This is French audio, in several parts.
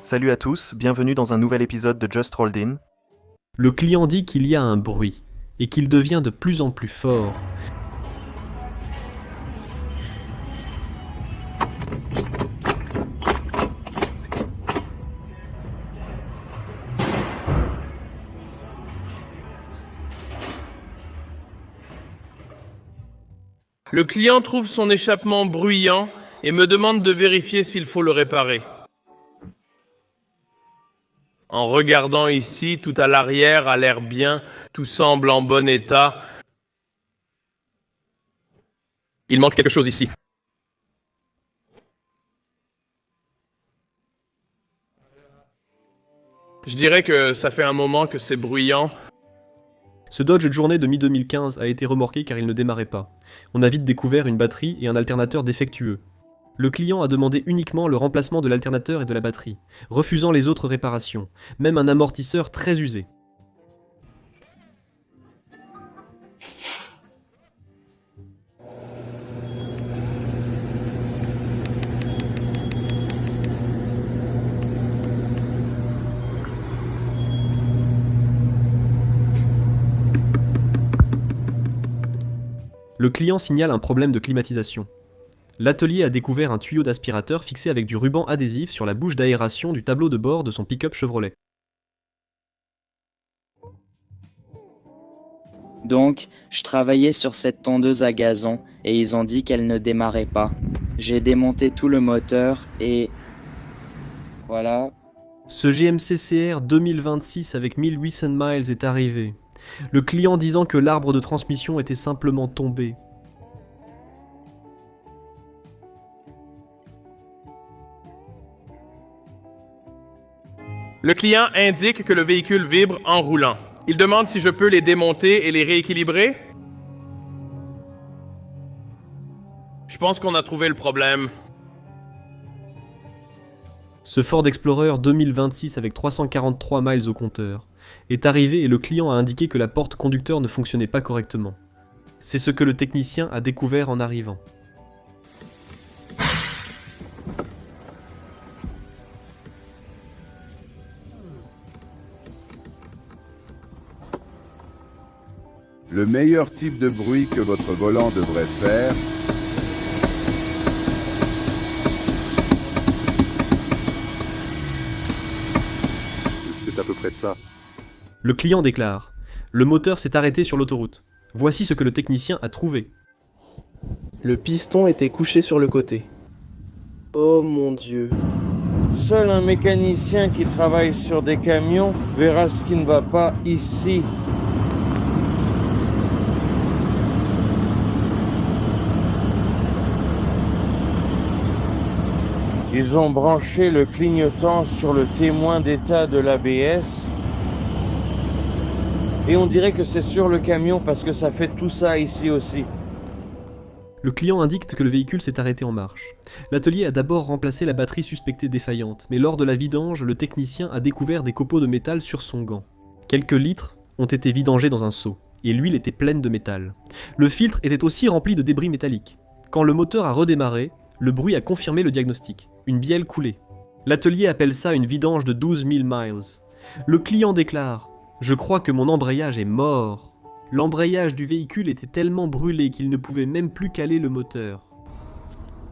Salut à tous, bienvenue dans un nouvel épisode de Just Rolled In. Le client dit qu'il y a un bruit, et qu'il devient de plus en plus fort. Le client trouve son échappement bruyant et me demande de vérifier s'il faut le réparer. En regardant ici, tout à l'arrière a l'air bien, tout semble en bon état. Il manque quelque chose ici. Je dirais que ça fait un moment que c'est bruyant. Ce Dodge Journey de mi-2015 a été remorqué car il ne démarrait pas. On a vite découvert une batterie et un alternateur défectueux. Le client a demandé uniquement le remplacement de l'alternateur et de la batterie, refusant les autres réparations, même un amortisseur très usé. Le client signale un problème de climatisation. L'atelier a découvert un tuyau d'aspirateur fixé avec du ruban adhésif sur la bouche d'aération du tableau de bord de son pick-up Chevrolet. Donc, je travaillais sur cette tondeuse à gazon et ils ont dit qu'elle ne démarrait pas. J'ai démonté tout le moteur et... voilà. Ce GMC CR 2026 avec 1800 miles est arrivé. Le client disant que l'arbre de transmission était simplement tombé. Le client indique que le véhicule vibre en roulant. Il demande si je peux les démonter et les rééquilibrer. Je pense qu'on a trouvé le problème. Ce Ford Explorer 2026 avec 343 miles au compteur est arrivé et le client a indiqué que la porte conducteur ne fonctionnait pas correctement. C'est ce que le technicien a découvert en arrivant. Le meilleur type de bruit que votre volant devrait faire, c'est à peu près ça. Le client déclare « Le moteur s'est arrêté sur l'autoroute. Voici ce que le technicien a trouvé. » Le piston était couché sur le côté. Oh mon Dieu. Seul un mécanicien qui travaille sur des camions verra ce qui ne va pas ici. Ils ont branché le clignotant sur le témoin d'état de l'ABS. Et on dirait que c'est sur le camion parce que ça fait tout ça ici aussi. Le client indique que le véhicule s'est arrêté en marche. L'atelier a d'abord remplacé la batterie suspectée défaillante, mais lors de la vidange, le technicien a découvert des copeaux de métal sur son gant. Quelques litres ont été vidangés dans un seau, et l'huile était pleine de métal. Le filtre était aussi rempli de débris métalliques. Quand le moteur a redémarré, le bruit a confirmé le diagnostic. Une bielle coulée. L'atelier appelle ça une vidange de 12 000 miles. Le client déclare « Je crois que mon embrayage est mort. » L'embrayage du véhicule était tellement brûlé qu'il ne pouvait même plus caler le moteur.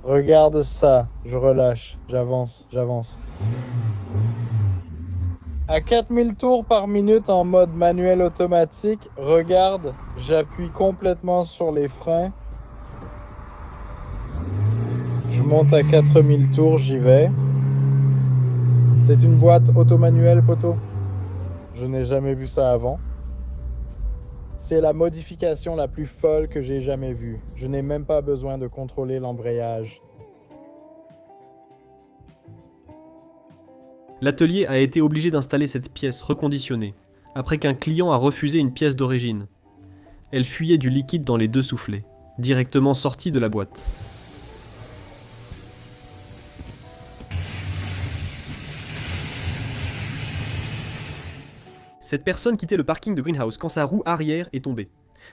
Regarde ça, je relâche, j'avance. À 4000 tours par minute en mode manuel automatique, regarde, j'appuie complètement sur les freins. Je monte à 4000 tours, j'y vais. C'est une boîte auto-manuelle, poteau. Je n'ai jamais vu ça avant. C'est la modification la plus folle que j'ai jamais vue. Je n'ai même pas besoin de contrôler l'embrayage. L'atelier a été obligé d'installer cette pièce reconditionnée, après qu'un client a refusé une pièce d'origine. Elle fuyait du liquide dans les deux soufflets, directement sorti de la boîte. Cette personne quittait le parking de Greenhouse quand sa roue arrière est tombée.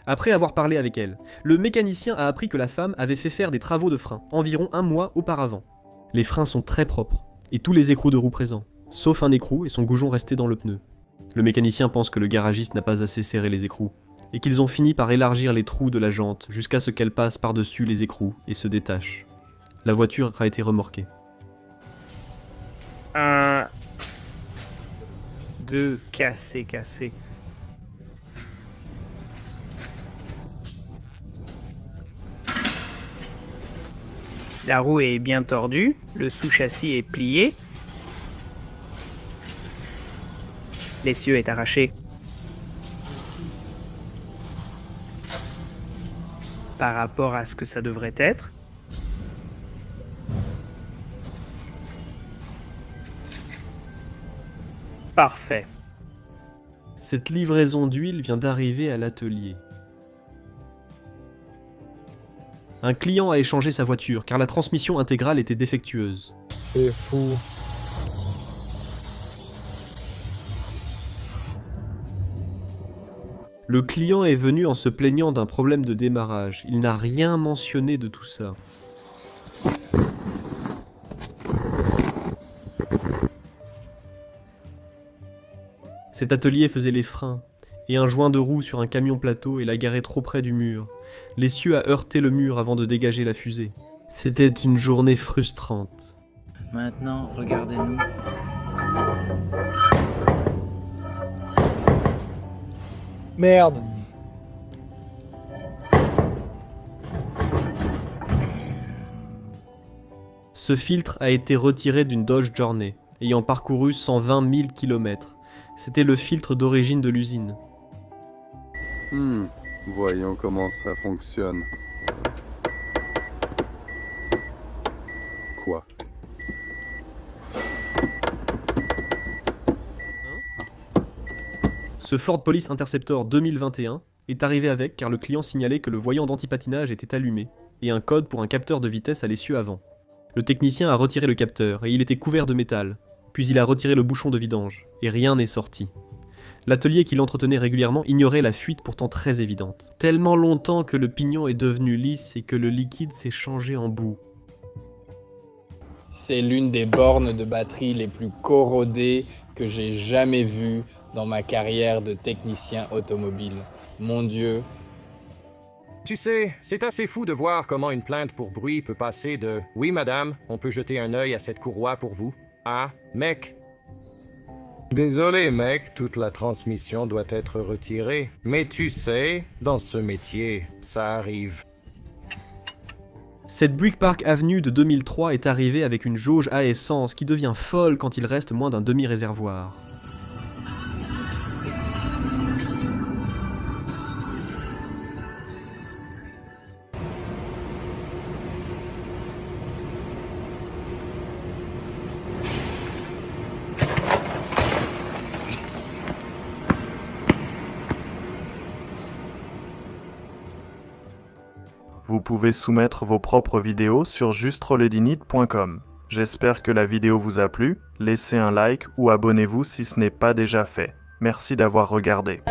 Après avoir parlé avec elle, le mécanicien a appris que la femme avait fait faire des travaux de frein, environ un mois auparavant. Les freins sont très propres, et tous les écrous de roue présents sauf un écrou et son goujon resté dans le pneu. Le mécanicien pense que le garagiste n'a pas assez serré les écrous, et qu'ils ont fini par élargir les trous de la jante jusqu'à ce qu'elle passe par-dessus les écrous et se détache. La voiture a été remorquée. 1, 2, cassé. La roue est bien tordue, le sous-châssis est plié. L'essieu est arraché. Par rapport à ce que ça devrait être. Parfait. Cette livraison d'huile vient d'arriver à l'atelier. Un client a échangé sa voiture car la transmission intégrale était défectueuse. C'est fou. Le client est venu en se plaignant d'un problème de démarrage. Il n'a rien mentionné de tout ça. Cet atelier faisait les freins, et un joint de roue sur un camion plateau et l'a garé trop près du mur. L'essieu a heurté le mur avant de dégager la fusée. C'était une journée frustrante. Maintenant, regardez-nous. Merde. Ce filtre a été retiré d'une Dodge Journey, ayant parcouru 120 000 km. C'était le filtre d'origine de l'usine. Voyons comment ça fonctionne. Quoi? Ce Ford Police Interceptor 2021 est arrivé avec car le client signalait que le voyant d'antipatinage était allumé et un code pour un capteur de vitesse à l'essieu avant. Le technicien a retiré le capteur et il était couvert de métal, puis il a retiré le bouchon de vidange et rien n'est sorti. L'atelier qui l'entretenait régulièrement ignorait la fuite pourtant très évidente. Tellement longtemps que le pignon est devenu lisse et que le liquide s'est changé en boue. C'est l'une des bornes de batterie les plus corrodées que j'ai jamais vues dans ma carrière de technicien automobile. Mon Dieu. Tu sais, c'est assez fou de voir comment une plainte pour bruit peut passer de « Oui, madame, on peut jeter un œil à cette courroie pour vous » à « Mec, désolé, mec, toute la transmission doit être retirée. Mais tu sais, dans ce métier, ça arrive. » Cette Brick Park Avenue de 2003 est arrivée avec une jauge à essence qui devient folle quand il reste moins d'un demi-réservoir. Vous pouvez soumettre vos propres vidéos sur justrolledinit.com. J'espère que la vidéo vous a plu, laissez un like ou abonnez-vous si ce n'est pas déjà fait. Merci d'avoir regardé.